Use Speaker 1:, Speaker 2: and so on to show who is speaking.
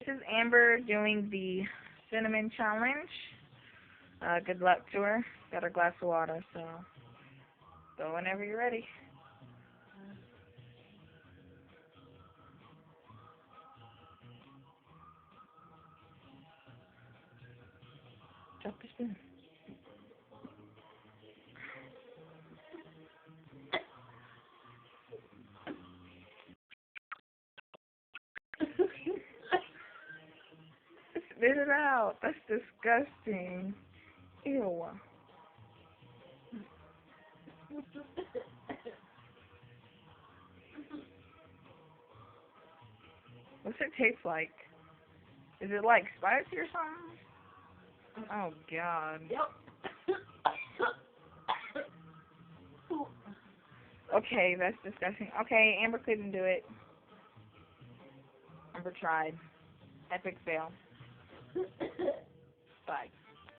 Speaker 1: is Amber doing the cinnamon challenge. Good luck to her. Got her glass of water, so go whenever you're ready. Drop the spoon. Spit it out. That's disgusting. Ew. What's it taste like? Is it like spicy or something? Oh God.
Speaker 2: Yep.
Speaker 1: Okay, that's disgusting. Okay, Amber couldn't do it. Amber tried. Epic fail.